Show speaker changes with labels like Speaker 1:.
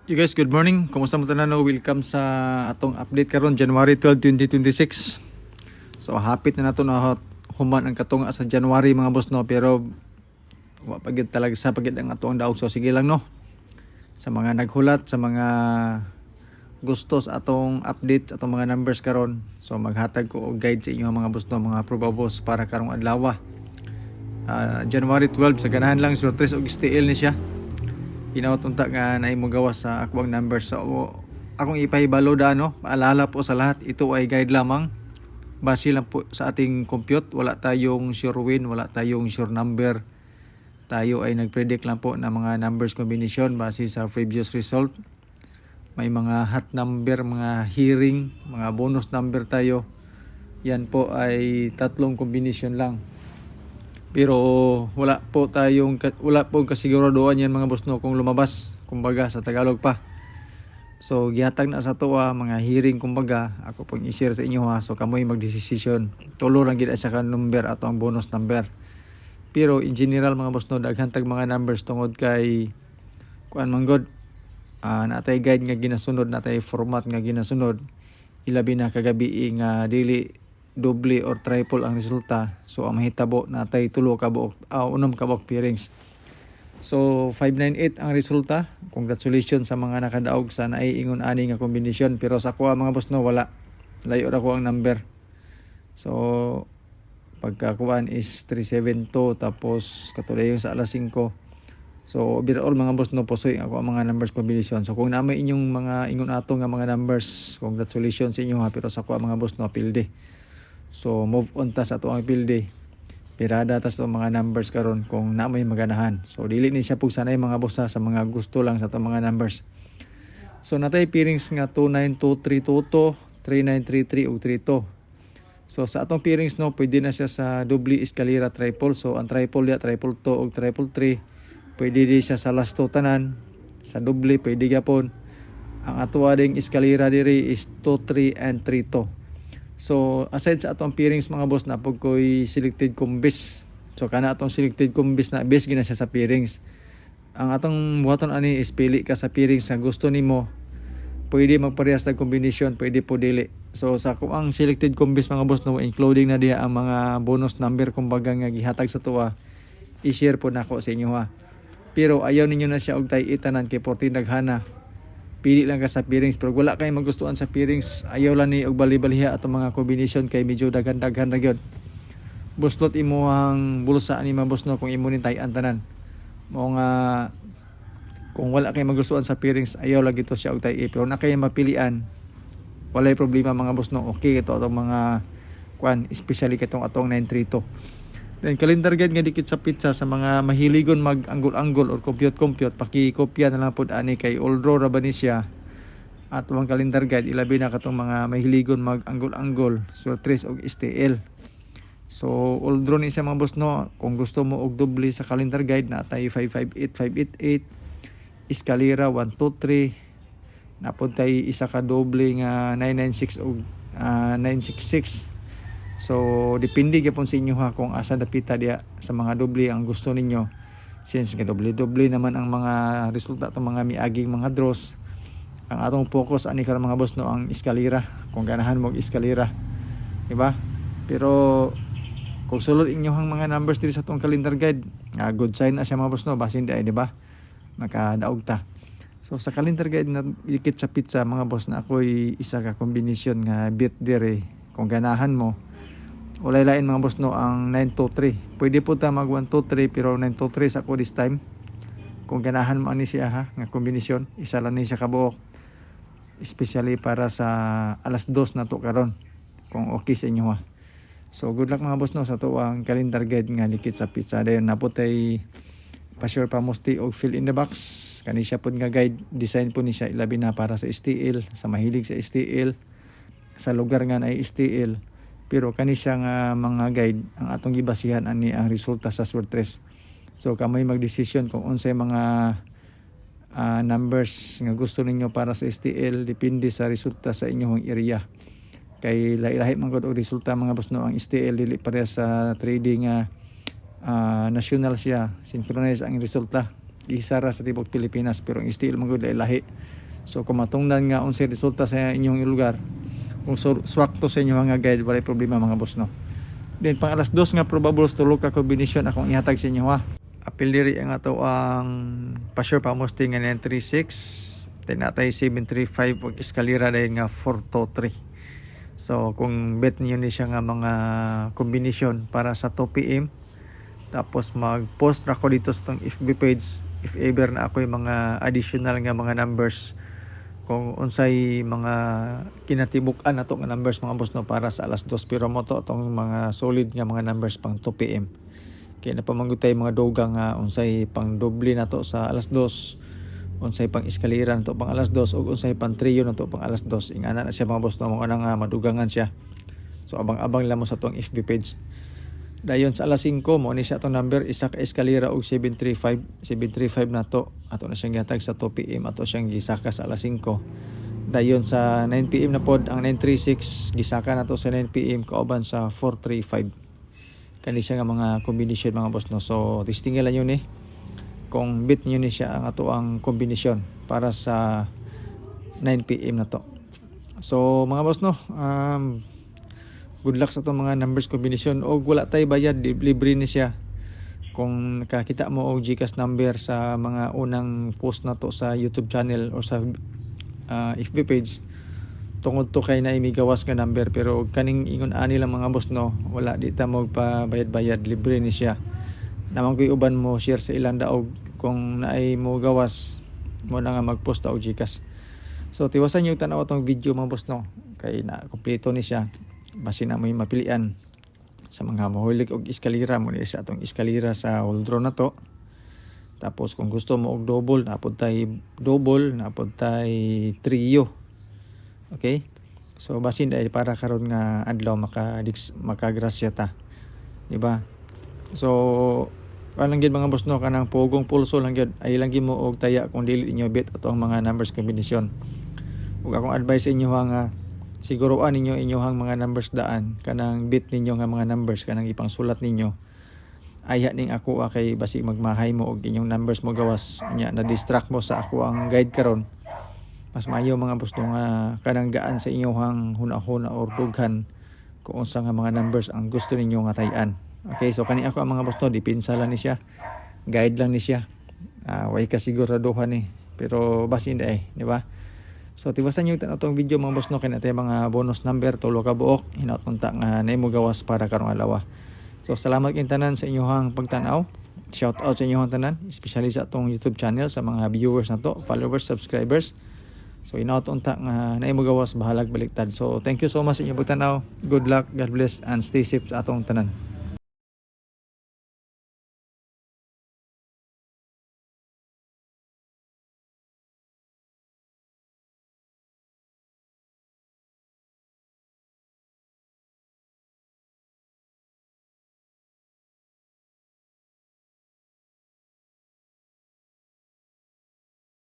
Speaker 1: You guys, good morning. Kumusta mo tanan? Welcome sa atong update karon January 12, 2026. So hapit na nato na human ang katunga sa January mga boss no, pero wa pagid talaga sa pagid ang atong daog. So sige lang no. Sa mga naghulat, sa mga gusto sa atong update, sa atong mga numbers karon. So maghatag ko og guide sa inyo mga boss no, mga probabos para karong adlaw. January 12 sa ganahan lang so 3 og STL ni siya. Pinautunta nga na imo gawas sa akwang numbers. So akong ipahibalo da no, paalala po sa lahat, ito ay guide lamang. Base lang po sa ating compute, wala tayong sure win, wala tayong sure number. Tayo ay nagpredict lang po ng mga numbers combination base sa previous result. May mga hot number, mga hearing, mga bonus number tayo. Yan po ay tatlong combination lang. Pero wala po kasiguraduhan yan mga boss no kung lumabas, kumbaga sa Tagalog pa. So gihatag na sa to mga hearing, kumbaga ako pong i-share sa inyo so kamoy magdesisyon. Tulo lang gid sa kan number ato ang bonus number. Pero in general mga boss no, daghan tag mga numbers tungod kay kuan manggod. Natay guide nga ginasunod, natay format nga ginasunod. Ilabi na kagabi nga dili doble or triple ang resulta. So ang mahitabo natay tulo ka buok unom ka buok pairings. So 598 ang resulta. Congratulations sa mga nakadaog sa naiingon ani nga kombinasyon, pero sa kuha mga boss no wala. Layo ra ko ang number. So pagkakuan is 372 tapos katulad yung sa alas 5. So overall mga boss no pusoy ako ang mga numbers combination. So kung namay inyong mga ingon ato nga mga numbers, congratulations sa inyo pero sa kuha mga boss no pilde. So move on ta sa ato ang pilde. Pirada ta sa mga numbers karon kung namoy maganahan. So dili ni siya pug sanay mga boss sa mga gusto lang sa ato mga numbers. So natay pairings nga 29232, 3933 ug 32. So sa atong pairings no pwede na siya sa double escalera triple. So ang triple ya triple 2 ug triple 3. Pwede di siya sa last two tanan. Sa double pwede gyapon. Ang ato ding escalera diri is 2 3 and 3 2. So aside sa atong pairings mga boss na pag ko'y selected combis. So kana atong selected combis na base gina siya sa pairings. Ang atong buhaton ani is pili ka sa pairings na gusto nimo. Pwede magparehas na combination, pwede po dili. So sa kuang selected combis mga boss no, including na diya ang mga bonus number kumbaga nga gihatag sa tuwa. I-share po nako sa inyo Pero ayaw ninyo na siya og tay-itanan kay 14 daghana. Pili lang ka sa pairings, pero wala kay magustuhan sa pairings, ayaw lang ni og bali-baliha atong mga combination kay medyo daghan-daghan ra gyud. Buslot imo ang bulsa ni mga boss no kung imo ni tay-an tanan. Mo nga kung wala kay magustuhan sa pairings, ayaw lang gito siya og tay-i, pero na kay mapilian, walay problema mga boss no. Okay ito atong mga kuan, especially katong atong 932. Then calendar guide nga dikit sa pizza sa mga mahiligon mag-anggol-anggol or compute paki-kopya na lang pod ani kay Oldro ra ba ni siya. At ang calendar guide ilabi na katong mga mahiligon mag-anggol-anggol, so 3 og STL. So Oldro ni siya mga boss no, kung gusto mo og doble sa calendar guide na tay 558 588, escalera 123, napod tay isa ka doble nga 996 og 966. So depende gyapon sa inyo kung asa dapita dia sa mga doble ang gusto ninyo. Since nga doble naman ang mga resulta atong mga miaging mga draws, ang atong focus ani karon mga boss no ang escalera, kung ganahan mo og escalera, di ba? Pero kung sulod inyong mga numbers diri sa atong calendar guide, good sign na siya mga boss no, basin di ba? Makadaog ta. So sa calendar guide na dikit sa pizza mga boss na ako'y isa ka combination nga bit dire kung ganahan mo. Walay lain mga boss no ang 923. Pwede po ta mag 123 pero 923 sa ako this time. Kung ganahan mo ani siya nga kombinasyon, isa lang ni siya kabuok. Especially para sa alas 2 na to karon. Kung okay sa inyo So good luck mga boss no sa to ang calendar guide nga likit sa pizza. Dayon naputay pa-sure pa musti og fill in the box. Kani siya pud nga guide, design po ni siya ilabi na para sa STL, sa mahilig sa STL, sa lugar nga na STL. Pero kani siya nga mga guide ang atong gibasihan ani ang resulta sa Sword 3. So kamay magdesisyon kung unsay mga numbers nga gusto ninyo para sa STL, depende sa resulta sa inyong area. Kay lahi-lahi man gud og resulta mga boss no, ang STL dili pareha sa trading national siya, synchronize ang resulta. gisara sa tibok Pilipinas pero ang still man gud lahi. So kung matungdan nga unsay resulta sa inyong lugar, kung swakto sa inyo nga guide, walay problema mga boss no. Then pang alas 2 nga probable tulog ka combination akong ihatag sa inyo ha. Apil diri ang ato ang pa-sure pa-mosting nga 936, tinatay 735 ug eskalera dayon nga 423. So kung bet niyo ni siya nga mga combination para sa 2 PM, tapos mag-post ra ko dito sa tong FB page if ever na ako yung mga additional nga mga numbers, kung unsay mga kinatibuk-an nato nga numbers mga boss no para sa alas 2, pero mo to tong mga solid nga mga numbers pang 2 PM. Kaya napamanggutay mga doga nga unsay pang doble na to sa alas 2, unsay pang eskalera na to pang alas 2, ug unsay pang trio na to pang alas 2. Ingana na siya mga boss no, mga nga madugangan siya. So abang-abang lang mo sa tong FB page. Dayon sa alas 5 mo ni siya tong number, isa ka eskalera og 735 na to. Ato na siyang gihatag sa 2 PM, ato siyang gisaka sa alas 5. Dayon sa 9 PM na pod ang 936, gisaka na to sa 9 PM kauban sa 435. Kani siya nga mga combination mga boss no. So testingan lang yun kung bit niyo ni siya ang ato ang combination para sa 9 PM na to. So mga boss no, good luck sa itong mga numbers combination. O wala tayo bayad, libre ni siya. Kung nakakita mo og GCash number sa mga unang post na to sa YouTube channel o sa FB page, tungod to kay na imigawas nga number, pero kaning ingon ani lang mga boss no, wala di ta mo pa bayad-bayad, libre ni siya. Naman ko'y uban mo share sa ilang daog, kung naay mo gawas mo na nga mag-post og GCash. So tiwasan niyo tanaw tong video mga boss no, kay na kompleto ni siya. Basi na mo yung mapilian sa mga mahulig og eskalera mo ni sa atong eskalera sa holdro na to. Tapos kung gusto mo og double, napod tay double, napod tay trio. Okay? So basin dahil para karon nga adlaw makagrasya ta. Diba? So kanang gid mga boss no, kanang pugong pulso lang gid, ay lang gid mo og taya kung dili inyo bet ato ang mga numbers combination. Ug akong advice sa inyo nga siguruan ninyo inyohang mga numbers daan, kanang bit ninyo nga mga numbers kanang ipang sulat ninyo. Aya ning ako kay basi magmahay mo og inyong numbers mo gawas nya na distract mo sa ako ang guide karon. Mas maayo mga boss nga kanang gaan sa inyohang hunahuna or dughan kung unsa nga mga numbers ang gusto ninyo nga tay-an. Okay, so kani ako ang mga boss dipinsa lang ni siya. Guide lang ni siya. Way ka siguraduhan pero basi di ba? So tiwasan niyo itong video mga boss no, kaya natin mga bonus number tulo ka buok hinaut punta nga naimo gawas para karong alawa. So salamat king tanan sa inyong pagtanaw. Shout out sa inyong tanan, especially sa atong YouTube channel, sa mga viewers na to, followers, subscribers. So hinaut unta nga naimo gawas bahalag baliktad. So thank you so much sa inyong pagtanaw. Good luck, God bless, and stay safe sa atong tanan.